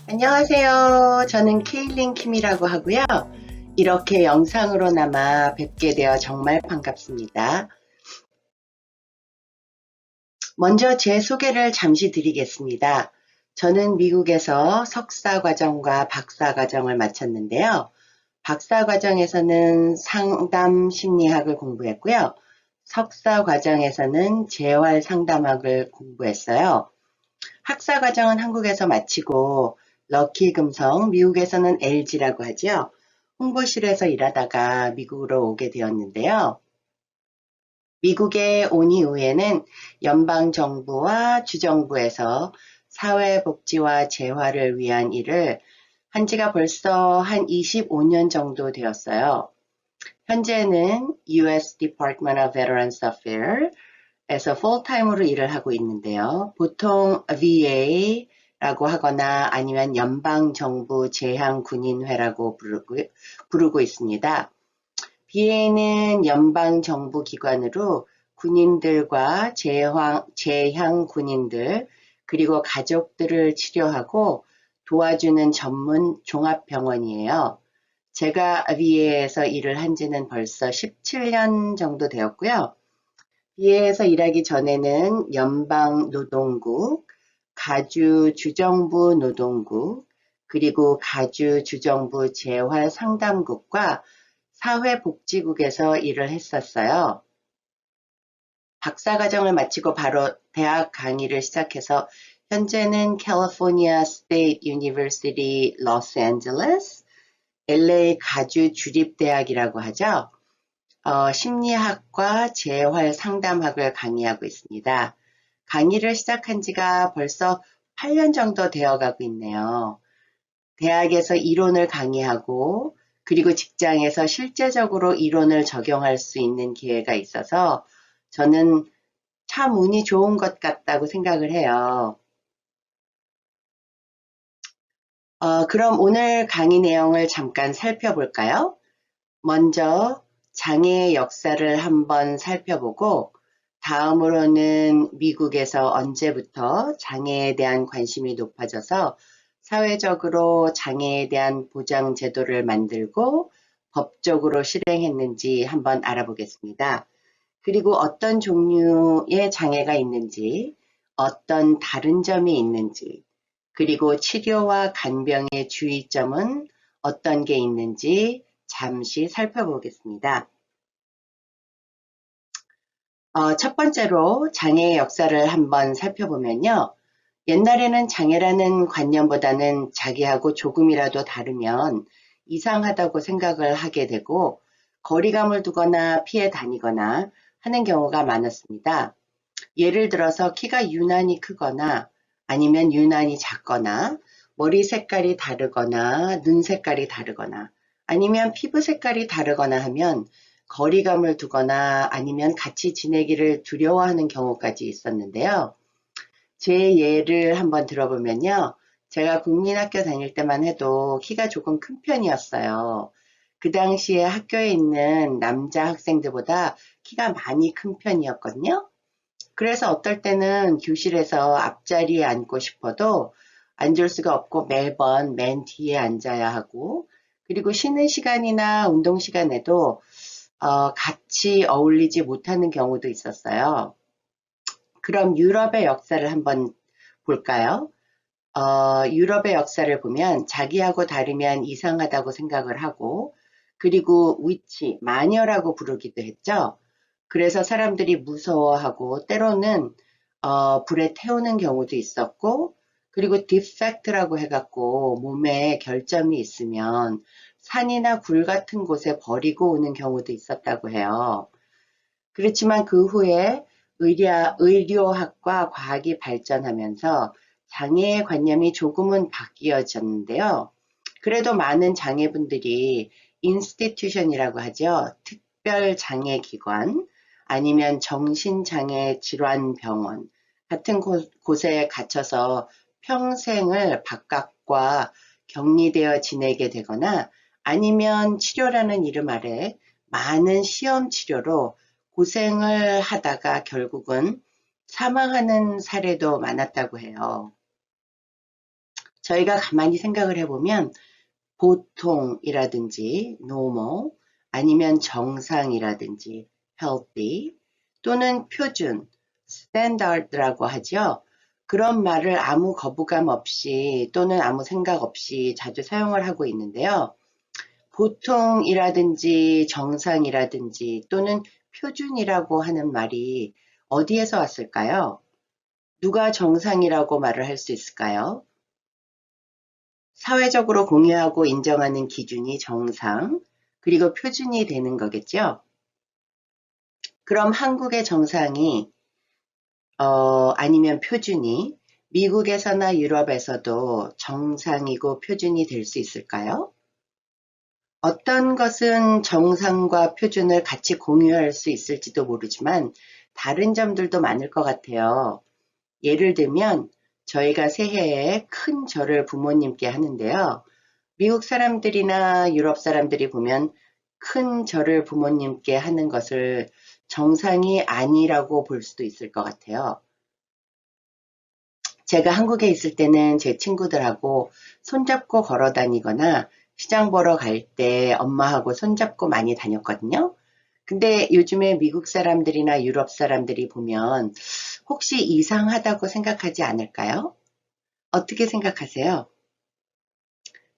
안녕하세요. 저는 케일린 킴이라고 하고요. 이렇게 영상으로나마 뵙게 되어 정말 반갑습니다. 먼저 제 소개를 잠시 드리겠습니다. 저는 미국에서 석사 과정과 박사 과정을 마쳤는데요. 박사 과정에서는 상담 심리학을 공부했고요. 석사 과정에서는 재활 상담학을 공부했어요. 학사 과정은 한국에서 마치고 럭키 금성, 미국에서는 LG라고 하죠. 홍보실에서 일하다가 미국으로 오게 되었는데요. 미국에 온 이후에는 연방정부와 주정부에서 사회복지와 재활을 위한 일을 한 지가 벌써 한 25년 정도 되었어요. 현재는 US Department of Veterans Affairs에서 풀타임으로 일을 하고 있는데요. 보통 VA라고 하거나 아니면 연방정부 재향군인회라고 부르고 있습니다. VA는 연방정부 기관으로 군인들과 재향군인들 그리고 가족들을 치료하고 도와주는 전문 종합병원이에요. 제가 VA에서 일을 한 지는 벌써 17년 정도 되었고요. VA에서 일하기 전에는 연방노동국, 가주주정부 노동국, 그리고 가주주정부 재활상담국과 사회복지국에서 일을 했었어요. 박사과정을 마치고 바로 대학 강의를 시작해서 현재는 캘리포니아 스테이트 유니버시티 로스앤젤레스 LA 가주주립대학이라고 하죠. 심리학과 재활상담학을 강의하고 있습니다. 강의를 시작한 지가 벌써 8년 정도 되어가고 있네요. 대학에서 이론을 강의하고 그리고 직장에서 실제적으로 이론을 적용할 수 있는 기회가 있어서 저는 참 운이 좋은 것 같다고 생각을 해요. 그럼 오늘 강의 내용을 잠깐 살펴볼까요? 먼저 장애의 역사를 한번 살펴보고 다음으로는 미국에서 언제부터 장애에 대한 관심이 높아져서 사회적으로 장애에 대한 보장 제도를 만들고 법적으로 실행했는지 한번 알아보겠습니다. 그리고 어떤 종류의 장애가 있는지, 어떤 다른 점이 있는지, 그리고 치료와 간병의 주의점은 어떤 게 있는지 잠시 살펴보겠습니다. 첫 번째로 장애의 역사를 한번 살펴보면요. 옛날에는 장애라는 관념보다는 자기하고 조금이라도 다르면 이상하다고 생각을 하게 되고 거리감을 두거나 피해 다니거나 하는 경우가 많았습니다. 예를 들어서 키가 유난히 크거나 아니면 유난히 작거나 머리 색깔이 다르거나 눈 색깔이 다르거나 아니면 피부 색깔이 다르거나 하면 거리감을 두거나 아니면 같이 지내기를 두려워하는 경우까지 있었는데요. 제 예를 한번 들어보면요. 제가 국민학교 다닐 때만 해도 키가 조금 큰 편이었어요. 그 당시에 학교에 있는 남자 학생들보다 키가 많이 큰 편이었거든요. 그래서 어떨 때는 교실에서 앞자리에 앉고 싶어도 앉을 수가 없고 매번 맨 뒤에 앉아야 하고 그리고 쉬는 시간이나 운동 시간에도 같이 어울리지 못하는 경우도 있었어요. 그럼 유럽의 역사를 한번 볼까요? 유럽의 역사를 보면 자기하고 다르면 이상하다고 생각을 하고 그리고 위치, 마녀라고 부르기도 했죠. 그래서 사람들이 무서워하고 때로는 불에 태우는 경우도 있었고 그리고 디펙트라고 해갖고 몸에 결점이 있으면 산이나 굴 같은 곳에 버리고 오는 경우도 있었다고 해요. 그렇지만 그 후에 의료학과 과학이 발전하면서 장애의 관념이 조금은 바뀌어졌는데요. 그래도 많은 장애분들이 인스티튜션이라고 하죠. 특별장애기관 아니면 정신장애질환병원 같은 곳에 갇혀서 평생을 바깥과 격리되어 지내게 되거나 아니면 치료라는 이름 아래 많은 시험 치료로 고생을 하다가 결국은 사망하는 사례도 많았다고 해요. 저희가 가만히 생각을 해보면 보통이라든지 normal, 아니면 정상이라든지 healthy, 또는 표준, standard라고 하죠. 그런 말을 아무 거부감 없이 또는 아무 생각 없이 자주 사용을 하고 있는데요. 보통이라든지 정상이라든지 또는 표준이라고 하는 말이 어디에서 왔을까요? 누가 정상이라고 말을 할 수 있을까요? 사회적으로 공유하고 인정하는 기준이 정상, 그리고 표준이 되는 거겠죠? 그럼 한국의 정상이 아니면 표준이 미국에서나 유럽에서도 정상이고 표준이 될 수 있을까요? 어떤 것은 정상과 표준을 같이 공유할 수 있을지도 모르지만 다른 점들도 많을 것 같아요. 예를 들면 저희가 새해에 큰 절을 부모님께 하는데요. 미국 사람들이나 유럽 사람들이 보면 큰 절을 부모님께 하는 것을 정상이 아니라고 볼 수도 있을 것 같아요. 제가 한국에 있을 때는 제 친구들하고 손잡고 걸어 다니거나 시장 보러 갈 때 엄마하고 손잡고 많이 다녔거든요. 근데 요즘에 미국 사람들이나 유럽 사람들이 보면 혹시 이상하다고 생각하지 않을까요? 어떻게 생각하세요?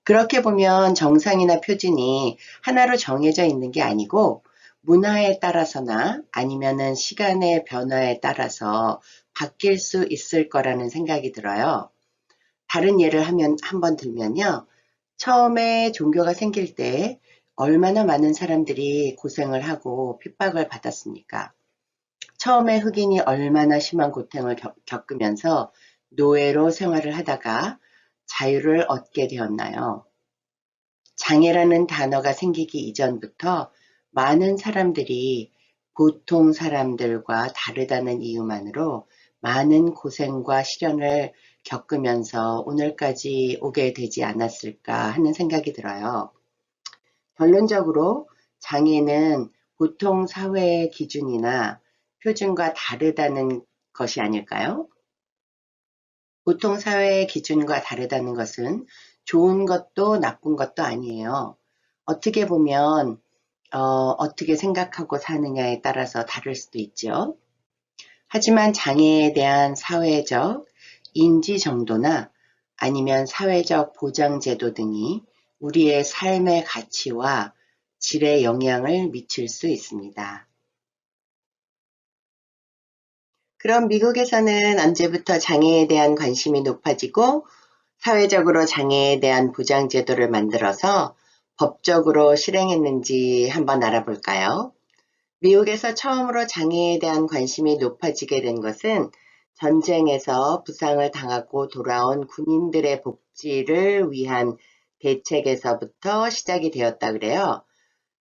그렇게 보면 정상이나 표준이 하나로 정해져 있는 게 아니고 문화에 따라서나 아니면은 시간의 변화에 따라서 바뀔 수 있을 거라는 생각이 들어요. 다른 예를 한번 들면요. 처음에 종교가 생길 때 얼마나 많은 사람들이 고생을 하고 핍박을 받았습니까? 처음에 흑인이 얼마나 심한 고통을 겪으면서 노예로 생활을 하다가 자유를 얻게 되었나요? 장애라는 단어가 생기기 이전부터 많은 사람들이 보통 사람들과 다르다는 이유만으로 많은 고생과 시련을 겪으면서 오늘까지 오게 되지 않았을까 하는 생각이 들어요. 결론적으로 장애는 보통 사회의 기준이나 표준과 다르다는 것이 아닐까요? 보통 사회의 기준과 다르다는 것은 좋은 것도 나쁜 것도 아니에요. 어떻게 보면 어떻게 생각하고 사느냐에 따라서 다를 수도 있죠. 하지만 장애에 대한 사회적 인지 정도나 아니면 사회적 보장제도 등이 우리의 삶의 가치와 질에 영향을 미칠 수 있습니다. 그럼 미국에서는 언제부터 장애에 대한 관심이 높아지고 사회적으로 장애에 대한 보장제도를 만들어서 법적으로 실행했는지 한번 알아볼까요? 미국에서 처음으로 장애에 대한 관심이 높아지게 된 것은 전쟁에서 부상을 당하고 돌아온 군인들의 복지를 위한 대책에서부터 시작이 되었다 그래요.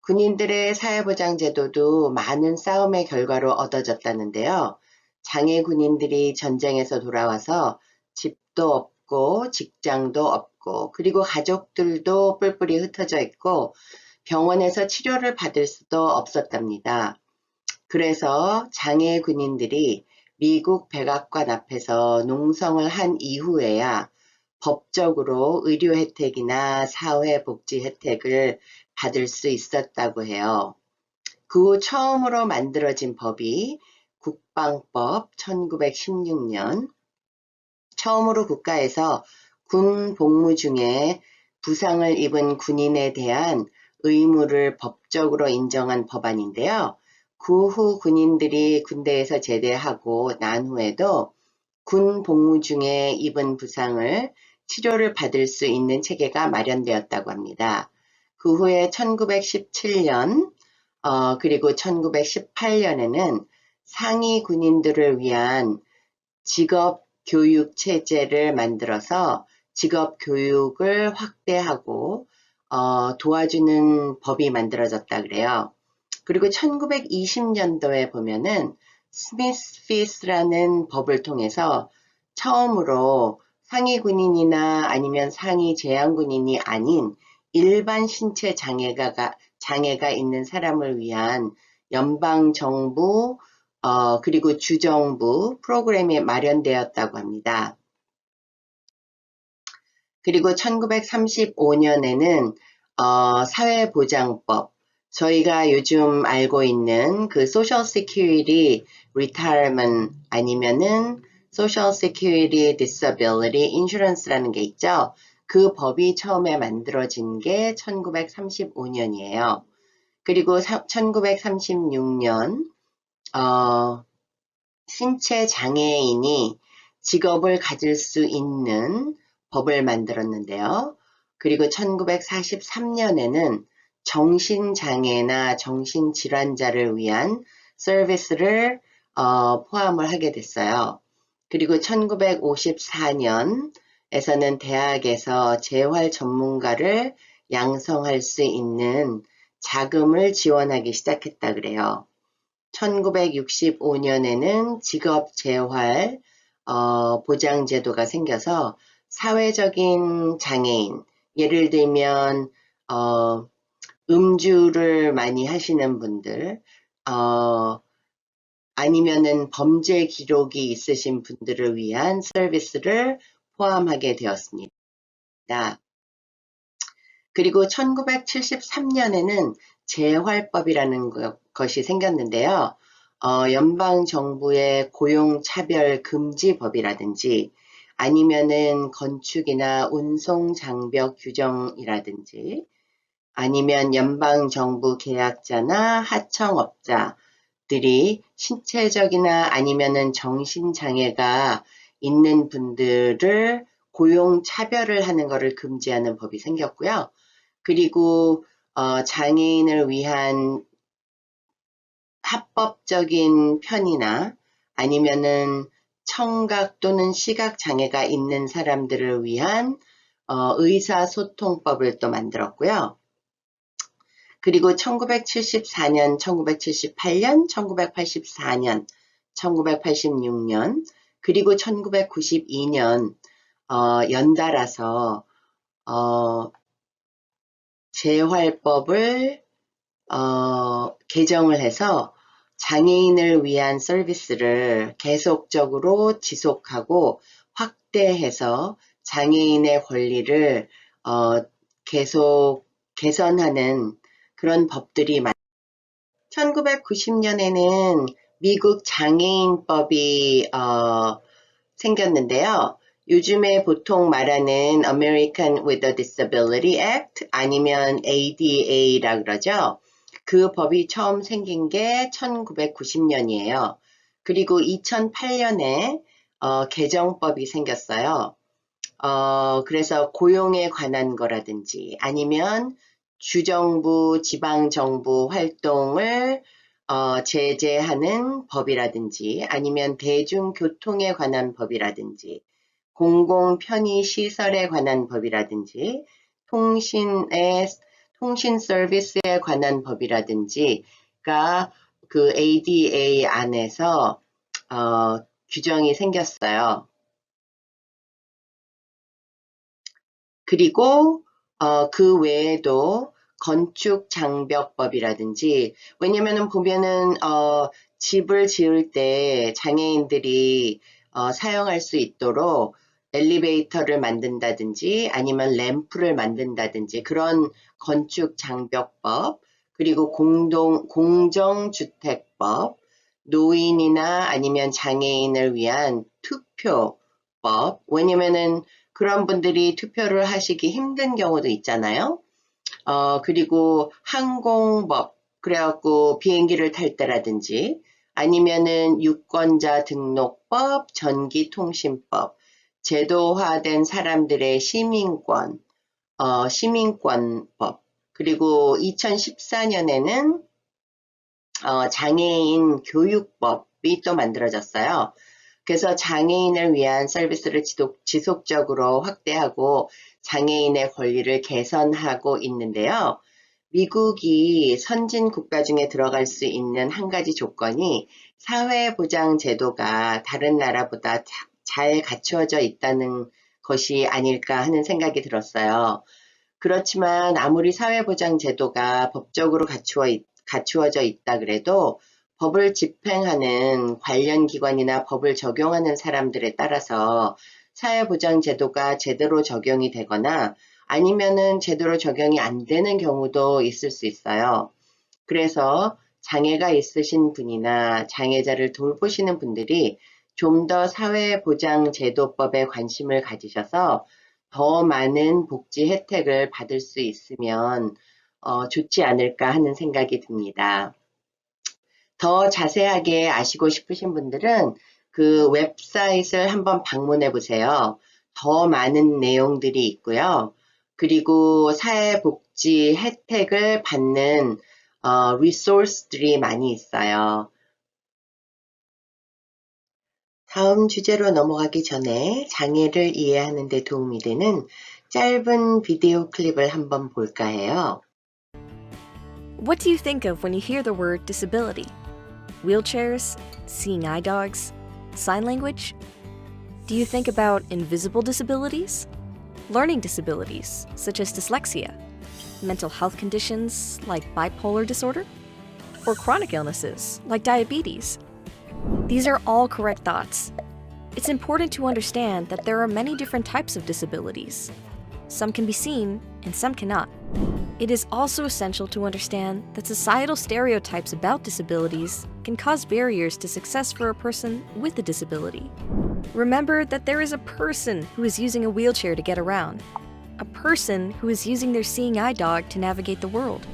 군인들의 사회보장제도도 많은 싸움의 결과로 얻어졌다는데요. 장애 군인들이 전쟁에서 돌아와서 집도 없고 직장도 없고 그리고 가족들도 뿔뿔이 흩어져 있고 병원에서 치료를 받을 수도 없었답니다. 그래서 장애 군인들이 미국 백악관 앞에서 농성을 한 이후에야 법적으로 의료 혜택이나 사회복지 혜택을 받을 수 있었다고 해요. 그 후 처음으로 만들어진 법이 국방법 1916년, 처음으로 국가에서 군 복무 중에 부상을 입은 군인에 대한 의무를 법적으로 인정한 법안인데요. 그 후 군인들이 군대에서 제대하고 난 후에도 군 복무 중에 입은 부상을 치료를 받을 수 있는 체계가 마련되었다고 합니다. 그 후에 1917년 그리고 1918년에는 상위 군인들을 위한 직업 교육 체제를 만들어서 직업 교육을 확대하고 도와주는 법이 만들어졌다 그래요. 그리고 1920년도에 보면은 스미스 피스라는 법을 통해서 처음으로 상위 군인이나 아니면 상위 제한 군인이 아닌 일반 신체 장애가 있는 사람을 위한 연방 정부 그리고 주정부 프로그램이 마련되었다고 합니다. 그리고 1935년에는 사회보장법, 저희가 요즘 알고 있는 그 Social Security Retirement 아니면은 Social Security Disability Insurance라는 게 있죠. 그 법이 처음에 만들어진 게 1935년이에요. 그리고 1936년 신체 장애인이 직업을 가질 수 있는 법을 만들었는데요. 그리고 1943년에는 정신장애나 정신질환자를 위한 서비스를 포함을 하게 됐어요. 그리고 1954년에서는 대학에서 재활 전문가를 양성할 수 있는 자금을 지원하기 시작했다 그래요. 1965년에는 직업재활 보장제도가 생겨서 사회적인 장애인, 예를 들면 음주를 많이 하시는 분들, 아니면은 범죄 기록이 있으신 분들을 위한 서비스를 포함하게 되었습니다. 그리고 1973년에는 재활법이라는 것이 생겼는데요. 연방정부의 고용차별금지법이라든지 아니면은 건축이나 운송장벽 규정이라든지 아니면 연방정부 계약자나 하청업자들이 신체적이나 아니면은 정신장애가 있는 분들을 고용차별을 하는 것을 금지하는 법이 생겼고요. 그리고 장애인을 위한 합법적인 편의나 아니면은 청각 또는 시각 장애가 있는 사람들을 위한 의사소통법을 또 만들었고요. 그리고 1974년, 1978년, 1984년, 1986년, 그리고 1992년 연달아서 재활법을 개정을 해서 장애인을 위한 서비스를 계속적으로 지속하고 확대해서 장애인의 권리를 계속 개선하는 그런 법들이 1990년에는 미국 장애인법이 생겼는데요. 요즘에 보통 말하는 American with a Disability Act 아니면 ADA라 그러죠. 그 법이 처음 생긴 게 1990년이에요. 그리고 2008년에 개정법이 생겼어요. 그래서 고용에 관한 거라든지 아니면 주정부, 지방정부 활동을 제재하는 법이라든지 아니면 대중교통에 관한 법이라든지 공공편의시설에 관한 법이라든지 통신 서비스에 관한 법이라든지가 그 ADA 안에서 규정이 생겼어요. 그리고 그 외에도 건축장벽법이라든지 왜냐면은 보면은 집을 지을 때 장애인들이 사용할 수 있도록 엘리베이터를 만든다든지 아니면 램프를 만든다든지 그런 건축장벽법 그리고 공정주택법 노인이나 아니면 장애인을 위한 투표법 왜냐면은 그런 분들이 투표를 하시기 힘든 경우도 있잖아요. 그리고 항공법, 그래갖고 비행기를 탈 때라든지 아니면은 유권자 등록법, 전기통신법, 제도화된 사람들의 시민권, 시민권법, 그리고 2014년에는 장애인 교육법이 또 만들어졌어요. 그래서 장애인을 위한 서비스를 지속적으로 확대하고 장애인의 권리를 개선하고 있는데요. 미국이 선진 국가 중에 들어갈 수 있는 한 가지 조건이 사회보장 제도가 다른 나라보다 잘 갖추어져 있다는 것이 아닐까 하는 생각이 들었어요. 그렇지만 아무리 사회보장 제도가 법적으로 갖추어져 있다 그래도 법을 집행하는 관련 기관이나 법을 적용하는 사람들에 따라서 사회보장제도가 제대로 적용이 되거나 아니면은 제대로 적용이 안 되는 경우도 있을 수 있어요. 그래서 장애가 있으신 분이나 장애자를 돌보시는 분들이 좀 더 사회보장제도법에 관심을 가지셔서 더 많은 복지 혜택을 받을 수 있으면 좋지 않을까 하는 생각이 듭니다. 더 자세하게 아시고 싶으신 분들은 그 웹사이트를 한번 방문해 보세요. 더 많은 내용들이 있고요. 그리고 사회복지 혜택을 받는 리소스들이 많이 있어요. 다음 주제로 넘어가기 전에 장애를 이해하는 데 도움이 되는 짧은 비디오 클립을 한번 볼까 해요. What do you think of when you hear the word disability? Wheelchairs? Seeing eye dogs? Sign language? Do you think about invisible disabilities? Learning disabilities, such as dyslexia? Mental health conditions, like bipolar disorder? Or chronic illnesses, like diabetes? These are all correct thoughts. It's important to understand that there are many different types of disabilities. Some can be seen, and some cannot. It is also essential to understand that societal stereotypes about disabilities can cause barriers to success for a person with a disability. Remember that there is a person who is using a wheelchair to get around, a person who is using their seeing eye dog to navigate the world,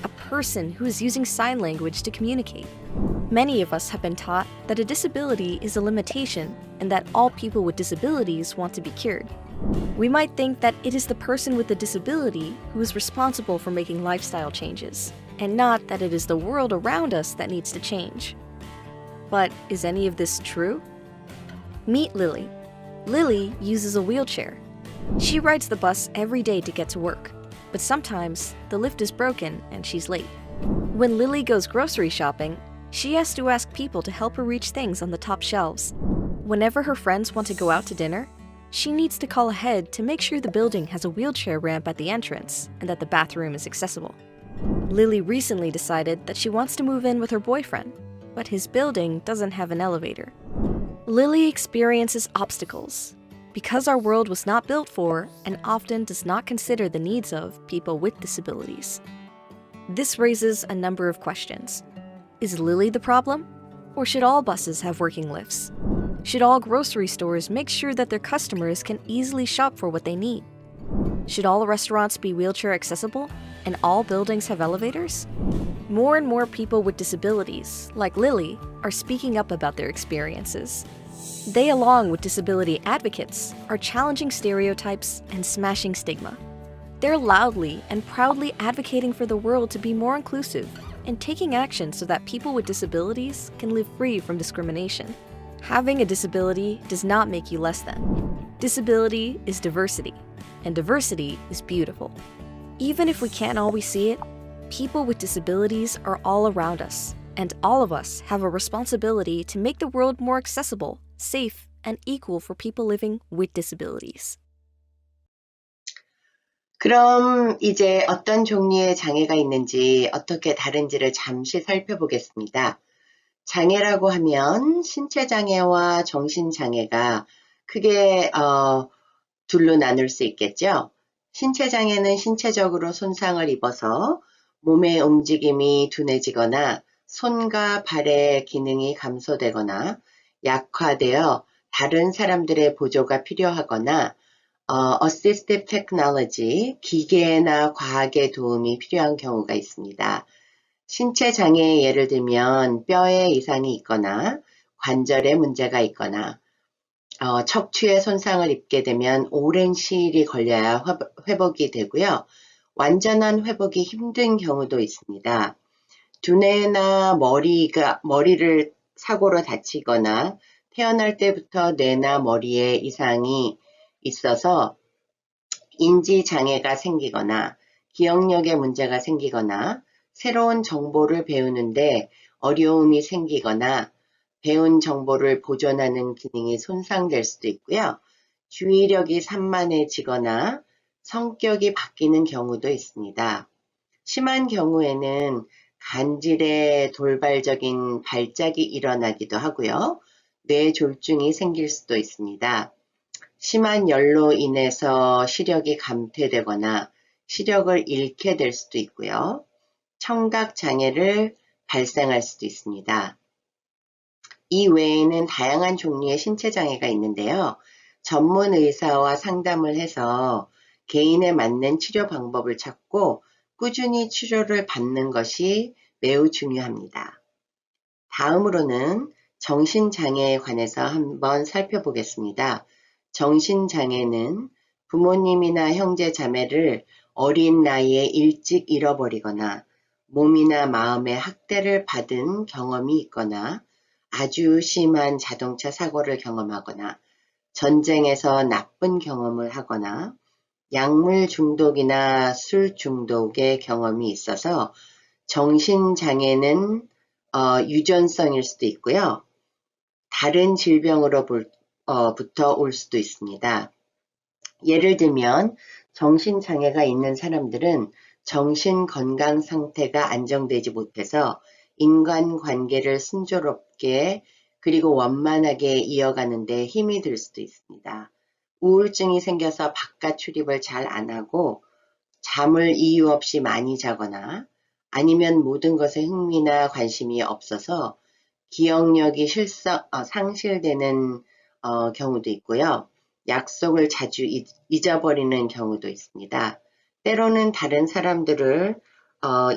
a person who is using sign language to communicate. Many of us have been taught that a disability is a limitation and that all people with disabilities want to be cured. We might think that it is the person with the disability who is responsible for making lifestyle changes, and not that it is the world around us that needs to change. But is any of this true? Meet Lily. Lily uses a wheelchair. She rides the bus every day to get to work, but sometimes the lift is broken and she's late. When Lily goes grocery shopping, she has to ask people to help her reach things on the top shelves. Whenever her friends want to go out to dinner, she needs to call ahead to make sure the building has a wheelchair ramp at the entrance and that the bathroom is accessible. Lily recently decided that she wants to move in with her boyfriend, but his building doesn't have an elevator. Lily experiences obstacles because our world was not built for and often does not consider the needs of people with disabilities. This raises a number of questions. Is Lily the problem? Or should all buses have working lifts? Should all grocery stores make sure that their customers can easily shop for what they need? Should all restaurants be wheelchair accessible and all buildings have elevators? More and more people with disabilities, like Lily, are speaking up about their experiences. They, along with disability advocates, are challenging stereotypes and smashing stigma. They're loudly and proudly advocating for the world to be more inclusive and taking action so that people with disabilities can live free from discrimination. Having a disability does not make you less than. Disability is diversity, and diversity is beautiful. Even if we can't always see it, people with disabilities are all around us, and all of us have a responsibility to make the world more accessible, safe, and equal for people living with disabilities. 그럼 이제 어떤 종류의 장애가 있는지 어떻게 다른지를 잠시 살펴보겠습니다. 장애라고 하면 신체장애와 정신장애가 크게 둘로 나눌 수 있겠죠. 신체장애는 신체적으로 손상을 입어서 몸의 움직임이 둔해지거나 손과 발의 기능이 감소되거나 약화되어 다른 사람들의 보조가 필요하거나 assistive technology, 기계나 과학의 도움이 필요한 경우가 있습니다. 신체 장애의 예를 들면 뼈에 이상이 있거나 관절에 문제가 있거나 척추에 손상을 입게 되면 오랜 시일이 걸려야 회복이 되고요. 완전한 회복이 힘든 경우도 있습니다. 두뇌나 머리를 사고로 다치거나 태어날 때부터 뇌나 머리에 이상이 있어서 인지 장애가 생기거나 기억력에 문제가 생기거나 새로운 정보를 배우는데 어려움이 생기거나 배운 정보를 보존하는 기능이 손상될 수도 있고요. 주의력이 산만해지거나 성격이 바뀌는 경우도 있습니다. 심한 경우에는 간질의 돌발적인 발작이 일어나기도 하고요. 뇌졸중이 생길 수도 있습니다. 심한 열로 인해서 시력이 감퇴되거나 시력을 잃게 될 수도 있고요. 청각 장애를 발생할 수도 있습니다. 이 외에는 다양한 종류의 신체 장애가 있는데요. 전문 의사와 상담을 해서 개인에 맞는 치료 방법을 찾고 꾸준히 치료를 받는 것이 매우 중요합니다. 다음으로는 정신장애에 관해서 한번 살펴보겠습니다. 정신장애는 부모님이나 형제 자매를 어린 나이에 일찍 잃어버리거나 몸이나 마음의 학대를 받은 경험이 있거나 아주 심한 자동차 사고를 경험하거나 전쟁에서 나쁜 경험을 하거나 약물 중독이나 술 중독의 경험이 있어서 정신장애는 유전성일 수도 있고요. 다른 질병으로부터 올 수도 있습니다. 예를 들면 정신장애가 있는 사람들은 정신 건강 상태가 안정되지 못해서 인간관계를 순조롭게 그리고 원만하게 이어가는 데 힘이 들 수도 있습니다. 우울증이 생겨서 바깥 출입을 잘 안 하고 잠을 이유 없이 많이 자거나 아니면 모든 것에 흥미나 관심이 없어서 기억력이 상실되는 경우도 있고요. 약속을 자주 잊어버리는 경우도 있습니다. 때로는 다른 사람들을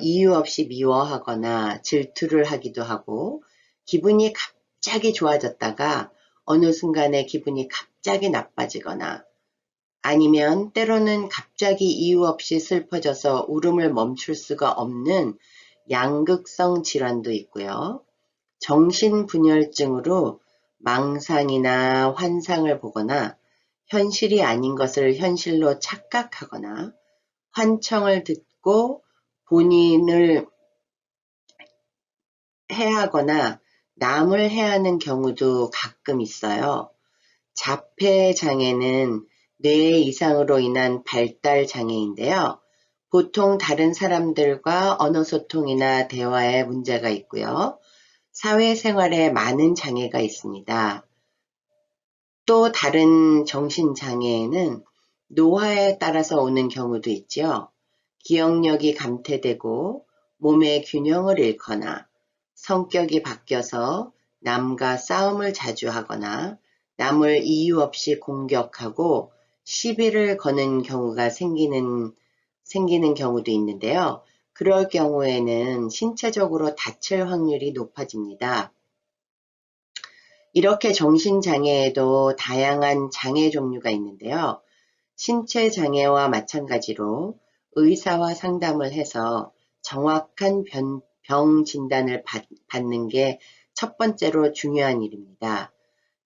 이유 없이 미워하거나 질투를 하기도 하고 기분이 갑자기 좋아졌다가 어느 순간에 기분이 갑자기 나빠지거나 아니면 때로는 갑자기 이유 없이 슬퍼져서 울음을 멈출 수가 없는 양극성 질환도 있고요. 정신분열증으로 망상이나 환상을 보거나 현실이 아닌 것을 현실로 착각하거나 환청을 듣고 본인을 해하거나 남을 해하는 경우도 가끔 있어요. 자폐장애는 뇌 이상으로 인한 발달 장애인데요. 보통 다른 사람들과 언어소통이나 대화에 문제가 있고요. 사회생활에 많은 장애가 있습니다. 또 다른 정신장애에는 노화에 따라서 오는 경우도 있죠. 기억력이 감퇴되고 몸의 균형을 잃거나 성격이 바뀌어서 남과 싸움을 자주 하거나 남을 이유 없이 공격하고 시비를 거는 경우가 생기는 경우도 있는데요. 그럴 경우에는 신체적으로 다칠 확률이 높아집니다. 이렇게 정신장애에도 다양한 장애 종류가 있는데요. 신체 장애와 마찬가지로 의사와 상담을 해서 정확한 병 진단을 받는 게 첫 번째로 중요한 일입니다.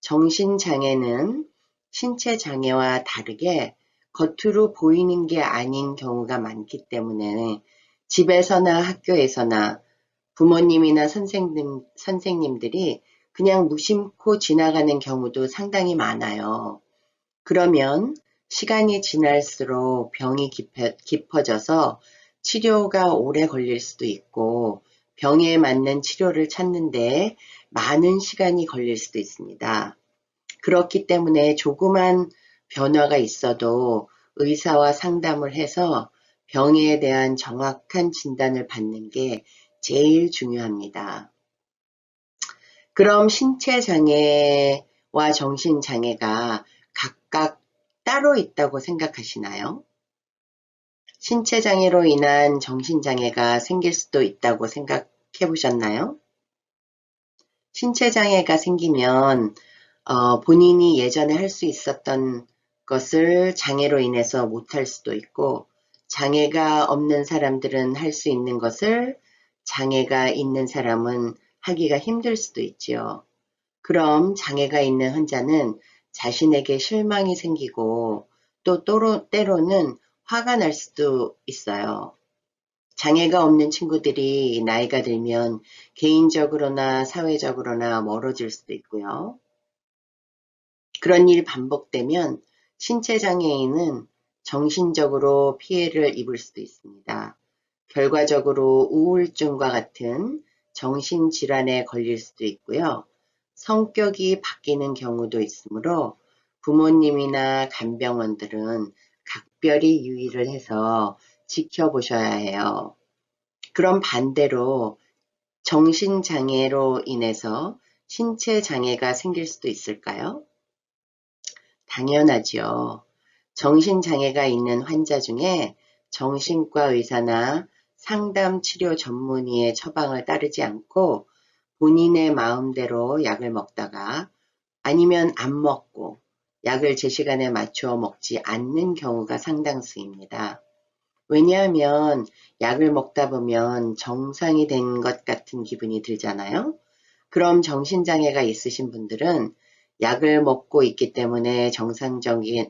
정신장애는 신체 장애와 다르게 겉으로 보이는 게 아닌 경우가 많기 때문에 집에서나 학교에서나 부모님이나 선생님들이 그냥 무심코 지나가는 경우도 상당히 많아요. 그러면 시간이 지날수록 병이 깊어져서 치료가 오래 걸릴 수도 있고 병에 맞는 치료를 찾는데 많은 시간이 걸릴 수도 있습니다. 그렇기 때문에 조그만 변화가 있어도 의사와 상담을 해서 병에 대한 정확한 진단을 받는 게 제일 중요합니다. 그럼 신체 장애와 정신 장애가 각각 따로 있다고 생각하시나요? 신체 장애로 인한 정신 장애가 생길 수도 있다고 생각해 보셨나요? 신체 장애가 생기면 본인이 예전에 할 수 있었던 것을 장애로 인해서 못할 수도 있고 장애가 없는 사람들은 할 수 있는 것을 장애가 있는 사람은 하기가 힘들 수도 있지요. 그럼 장애가 있는 환자는 자신에게 실망이 생기고 또 때로는 화가 날 수도 있어요. 장애가 없는 친구들이 나이가 들면 개인적으로나 사회적으로나 멀어질 수도 있고요. 그런 일이 반복되면 신체 장애인은 정신적으로 피해를 입을 수도 있습니다. 결과적으로 우울증과 같은 정신질환에 걸릴 수도 있고요. 성격이 바뀌는 경우도 있으므로 부모님이나 간병원들은 각별히 유의를 해서 지켜보셔야 해요. 그럼 반대로 정신장애로 인해서 신체 장애가 생길 수도 있을까요? 당연하지요. 정신장애가 있는 환자 중에 정신과 의사나 상담 치료 전문의의 처방을 따르지 않고 본인의 마음대로 약을 먹다가 아니면 안 먹고 약을 제 시간에 맞추어 먹지 않는 경우가 상당수입니다. 왜냐하면 약을 먹다 보면 정상이 된 것 같은 기분이 들잖아요. 그럼 정신장애가 있으신 분들은 약을 먹고 있기 때문에 정상적인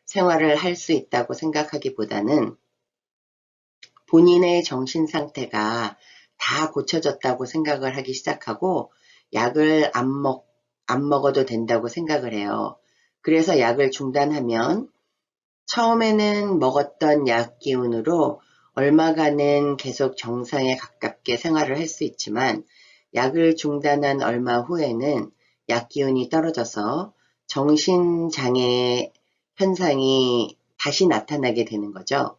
생활을 할 수 있다고 생각하기보다는 본인의 정신 상태가 다 고쳐졌다고 생각을 하기 시작하고 약을 안 먹어도 된다고 생각을 해요. 그래서 약을 중단하면 처음에는 먹었던 약 기운으로 얼마간은 계속 정상에 가깝게 생활을 할 수 있지만 약을 중단한 얼마 후에는 약 기운이 떨어져서 정신장애 현상이 다시 나타나게 되는 거죠.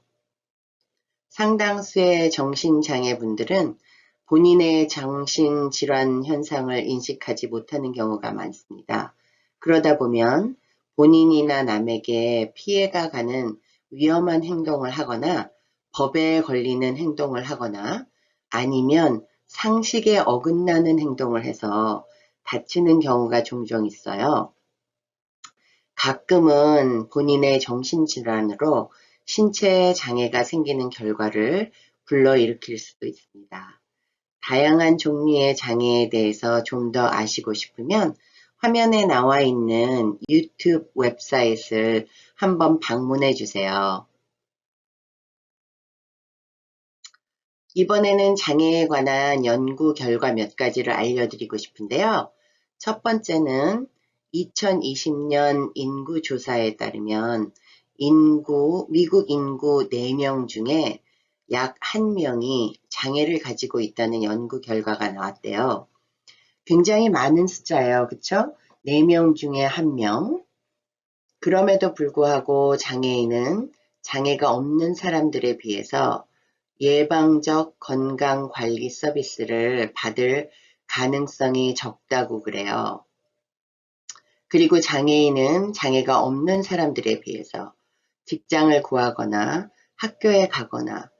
상당수의 정신장애 분들은 본인의 정신질환 현상을 인식하지 못하는 경우가 많습니다. 그러다 보면 본인이나 남에게 피해가 가는 위험한 행동을 하거나 법에 걸리는 행동을 하거나 아니면 상식에 어긋나는 행동을 해서 다치는 경우가 종종 있어요. 가끔은 본인의 정신질환으로 신체 장애가 생기는 결과를 불러일으킬 수도 있습니다. 다양한 종류의 장애에 대해서 좀 더 아시고 싶으면 화면에 나와 있는 유튜브 웹사이트를 한번 방문해 주세요. 이번에는 장애에 관한 연구 결과 몇 가지를 알려드리고 싶은데요. 첫 번째는 2020년 인구조사에 따르면 미국 인구 4명 중에 약 1명이 장애를 가지고 있다는 연구 결과가 나왔대요. 굉장히 많은 숫자예요. 그쵸? 4명 중에 1명. 그럼에도 불구하고 장애인은 장애가 없는 사람들에 비해서 예방적 건강관리 서비스를 받을 가능성이 적다고 그래요. 그리고 장애인은 장애가 없는 사람들에 비해서 직장을 구하거나 학교에 가거나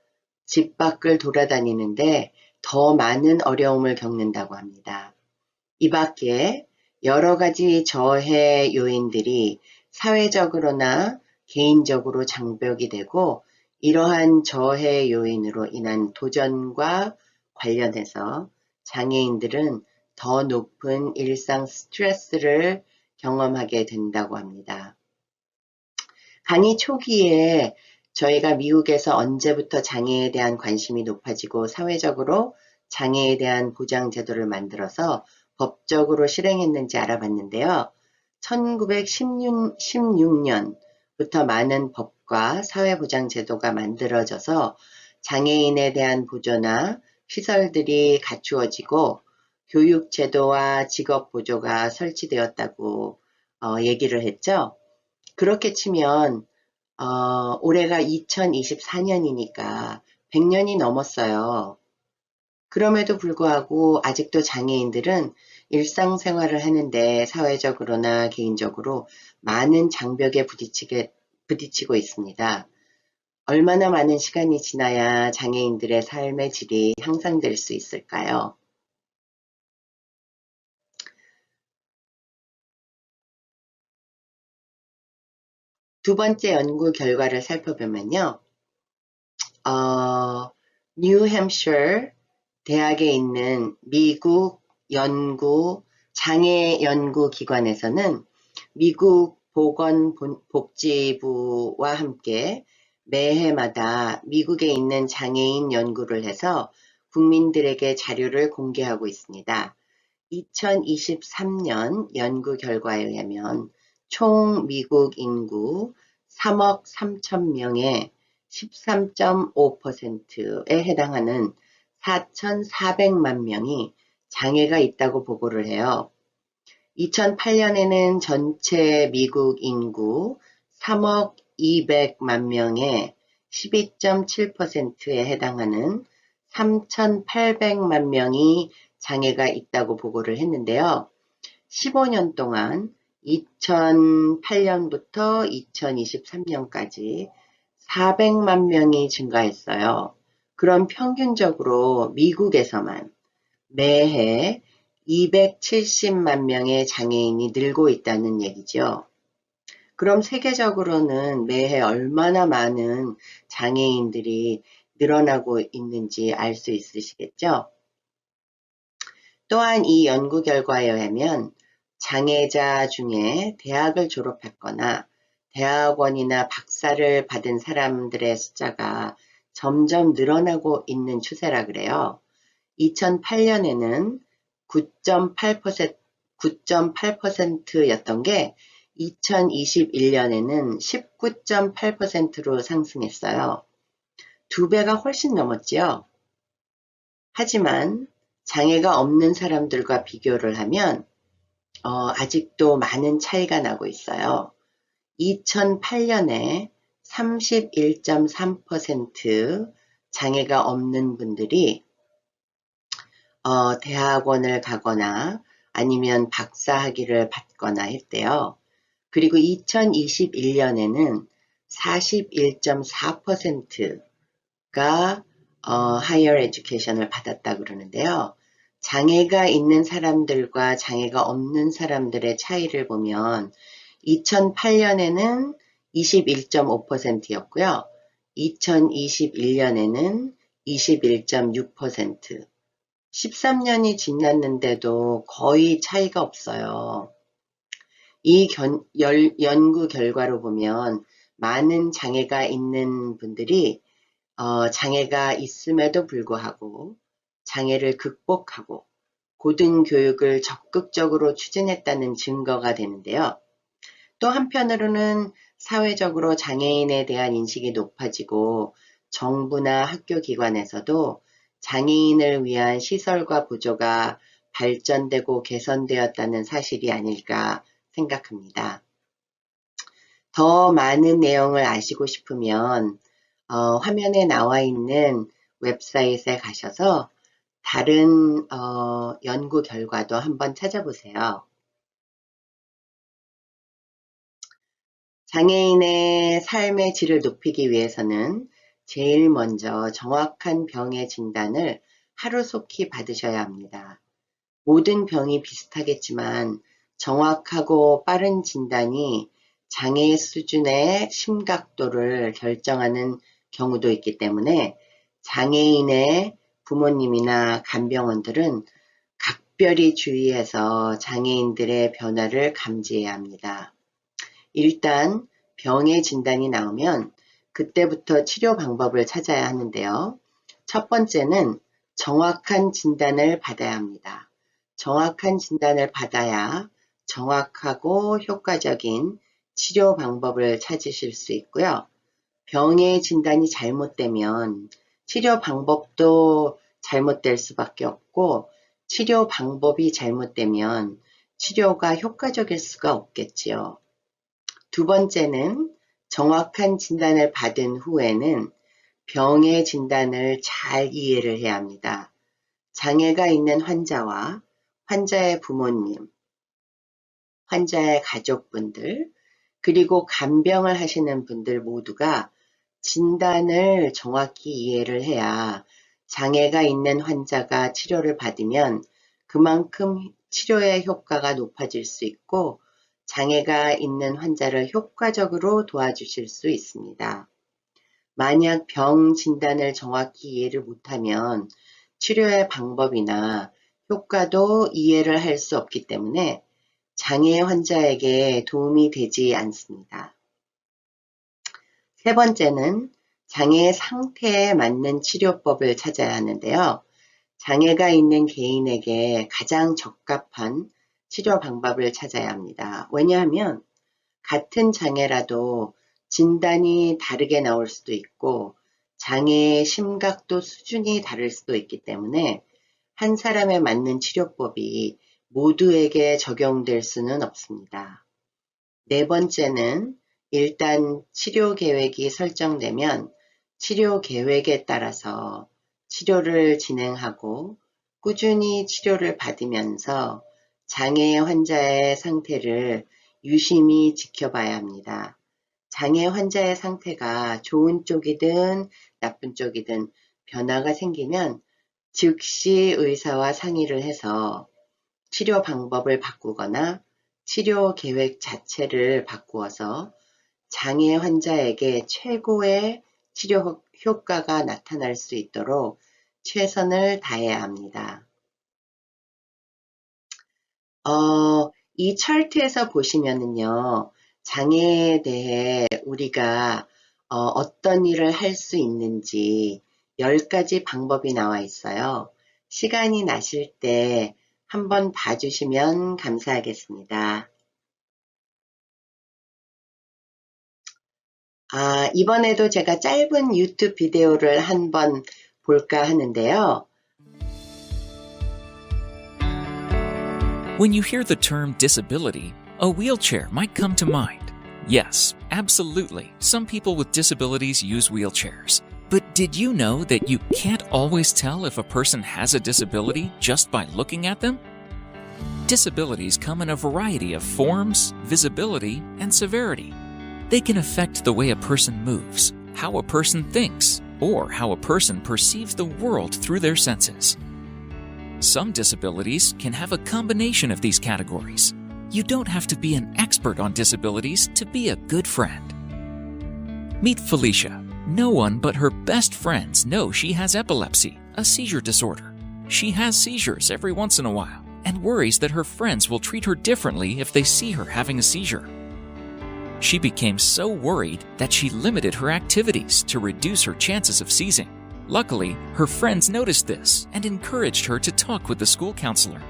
집 밖을 돌아다니는데 더 많은 어려움을 겪는다고 합니다. 이 밖에 여러 가지 저해 요인들이 사회적으로나 개인적으로 장벽이 되고 이러한 저해 요인으로 인한 도전과 관련해서 장애인들은 더 높은 일상 스트레스를 경험하게 된다고 합니다. 강의 초기에 저희가 미국에서 언제부터 장애에 대한 관심이 높아지고 사회적으로 장애에 대한 보장 제도를 만들어서 법적으로 실행했는지 알아봤는데요. 1916년부터 많은 법과 사회보장 제도가 만들어져서 장애인에 대한 보조나 시설들이 갖추어지고 교육 제도와 직업 보조가 설치되었다고 얘기를 했죠. 그렇게 치면 올해가 2024년이니까 100년이 넘었어요. 그럼에도 불구하고 아직도 장애인들은 일상생활을 하는데 사회적으로나 개인적으로 많은 장벽에 부딪히고 있습니다. 얼마나 많은 시간이 지나야 장애인들의 삶의 질이 향상될 수 있을까요? 두 번째 연구 결과를 살펴보면요. 뉴햄셔 대학에 있는 미국 장애 연구 기관에서는 미국 보건복지부와 함께 매해마다 미국에 있는 장애인 연구를 해서 국민들에게 자료를 공개하고 있습니다. 2023년 연구 결과에 의하면 총 미국 인구 3억 3천 명의 13.5%에 해당하는 4,400만 명이 장애가 있다고 보고를 해요. 2008년에는 전체 미국 인구 3억 200만 명의 12.7%에 해당하는 3,800만 명이 장애가 있다고 보고를 했는데요. 15년 동안 2008년부터 2023년까지 400만 명이 증가했어요. 그럼 평균적으로 미국에서만 매해 270만 명의 장애인이 늘고 있다는 얘기죠. 그럼 세계적으로는 매해 얼마나 많은 장애인들이 늘어나고 있는지 알 수 있으시겠죠? 또한 이 연구 결과에 의하면 장애자 중에 대학을 졸업했거나 대학원이나 박사를 받은 사람들의 숫자가 점점 늘어나고 있는 추세라 그래요. 2008년에는 9.8%였던 게 2021년에는 19.8%로 상승했어요. 2배가 훨씬 넘었지요. 하지만 장애가 없는 사람들과 비교를 하면 아직도 많은 차이가 나고 있어요. 2008년에 31.3% 장애가 없는 분들이 대학원을 가거나 아니면 박사학위를 받거나 했대요. 그리고 2021년에는 41.4%가 higher education을 받았다 그러는데요. 장애가 있는 사람들과 장애가 없는 사람들의 차이를 보면 2008년에는 21.5%였고요. 2021년에는 21.6%, 13년이 지났는데도 거의 차이가 없어요. 이 연구 결과로 보면 많은 장애가 있는 분들이 장애가 있음에도 불구하고 장애를 극복하고 고등교육을 적극적으로 추진했다는 증거가 되는데요. 또 한편으로는 사회적으로 장애인에 대한 인식이 높아지고 정부나 학교기관에서도 장애인을 위한 시설과 보조가 발전되고 개선되었다는 사실이 아닐까 생각합니다. 더 많은 내용을 아시고 싶으면 화면에 나와 있는 웹사이트에 가셔서 다른 연구 결과도 한번 찾아보세요. 장애인의 삶의 질을 높이기 위해서는 제일 먼저 정확한 병의 진단을 하루속히 받으셔야 합니다. 모든 병이 비슷하겠지만 정확하고 빠른 진단이 장애 수준의 심각도를 결정하는 경우도 있기 때문에 장애인의 부모님이나 간병원들은 각별히 주의해서 장애인들의 변화를 감지해야 합니다. 일단 병의 진단이 나오면 그때부터 치료 방법을 찾아야 하는데요. 첫 번째는 정확한 진단을 받아야 합니다. 정확한 진단을 받아야 정확하고 효과적인 치료 방법을 찾으실 수 있고요. 병의 진단이 잘못되면 치료 방법도 잘못될 수밖에 없고 치료 방법이 잘못되면 치료가 효과적일 수가 없겠지요. 두 번째는 정확한 진단을 받은 후에는 병의 진단을 잘 이해를 해야 합니다. 장애가 있는 환자와 환자의 부모님, 환자의 가족분들, 그리고 간병을 하시는 분들 모두가 진단을 정확히 이해를 해야 장애가 있는 환자가 치료를 받으면 그만큼 치료의 효과가 높아질 수 있고 장애가 있는 환자를 효과적으로 도와주실 수 있습니다. 만약 병 진단을 정확히 이해를 못하면 치료의 방법이나 효과도 이해를 할 수 없기 때문에 장애 환자에게 도움이 되지 않습니다. 세 번째는 장애 상태에 맞는 치료법을 찾아야 하는데요. 장애가 있는 개인에게 가장 적합한 치료 방법을 찾아야 합니다. 왜냐하면 같은 장애라도 진단이 다르게 나올 수도 있고 장애의 심각도 수준이 다를 수도 있기 때문에 한 사람에 맞는 치료법이 모두에게 적용될 수는 없습니다. 네 번째는 일단 치료 계획이 설정되면 치료 계획에 따라서 치료를 진행하고 꾸준히 치료를 받으면서 장애 환자의 상태를 유심히 지켜봐야 합니다. 장애 환자의 상태가 좋은 쪽이든 나쁜 쪽이든 변화가 생기면 즉시 의사와 상의를 해서 치료 방법을 바꾸거나 치료 계획 자체를 바꾸어서 장애 환자에게 최고의 치료 효과가 나타날 수 있도록 최선을 다해야 합니다. 이 차트에서 보시면은요, 장애에 대해 우리가 어떤 일을 할 수 있는지 10가지 방법이 나와 있어요. 시간이 나실 때 한번 봐주시면 감사하겠습니다. 이번에도 제가 짧은 유튜브 비디오를 한번 볼까 하는데요. When you hear the term disability, a wheelchair might come to mind. Yes, absolutely. Some people with disabilities use wheelchairs. But did you know that you can't always tell if a person has a disability just by looking at them? Disabilities come in a variety of forms, visibility, and severity. They can affect the way a person moves, how a person thinks, or how a person perceives the world through their senses. Some disabilities can have a combination of these categories. You don't have to be an expert on disabilities to be a good friend. Meet Felicia. No one but her best friends know she has epilepsy, a seizure disorder. She has seizures every once in a while and worries that her friends will treat her differently if they see her having a seizure. She became so worried that she limited her activities to reduce her chances of seizing. Luckily, her friends noticed this and encouraged her to talk with the school counselor.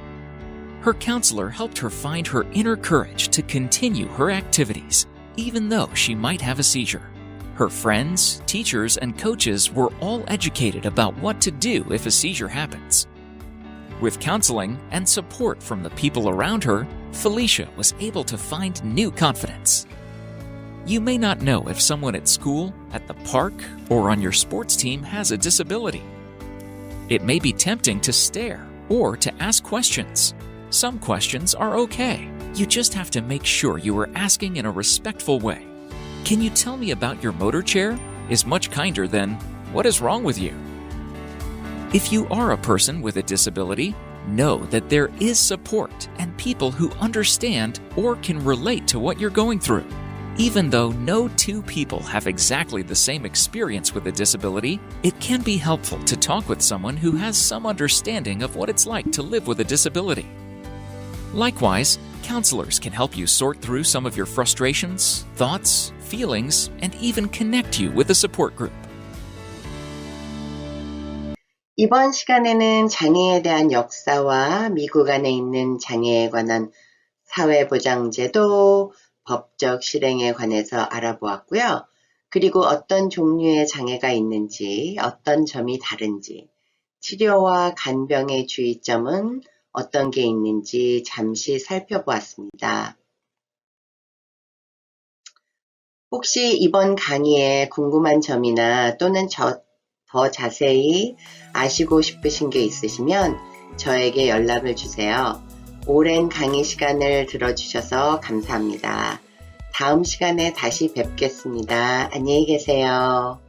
Her counselor helped her find her inner courage to continue her activities, even though she might have a seizure. Her friends, teachers, and coaches were all educated about what to do if a seizure happens. With counseling and support from the people around her, Felicia was able to find new confidence. You may not know if someone at school, at the park, or on your sports team has a disability. It may be tempting to stare or to ask questions. Some questions are okay. You just have to make sure you are asking in a respectful way. "Can you tell me about your motor chair?" is much kinder than, "What is wrong with you?" If you are a person with a disability, know that there is support and people who understand or can relate to what you're going through. Even though no two people have exactly the same experience with a disability, it can be helpful to talk with someone who has some understanding of what it's like to live with a disability. Likewise, counselors can help you sort through some of your frustrations, thoughts, feelings, and even connect you with a support group. 이번 시간에는 장애에 대한 역사와 미국 안에 있는 장애에 관한 사회보장제도, 법적 실행에 관해서 알아보았고요. 그리고 어떤 종류의 장애가 있는지, 어떤 점이 다른지, 치료와 간병의 주의점은 어떤 게 있는지 잠시 살펴보았습니다. 혹시 이번 강의에 궁금한 점이나 또는 더 자세히 아시고 싶으신 게 있으시면 저에게 연락을 주세요. 오랜 강의 시간을 들어주셔서 감사합니다. 다음 시간에 다시 뵙겠습니다. 안녕히 계세요.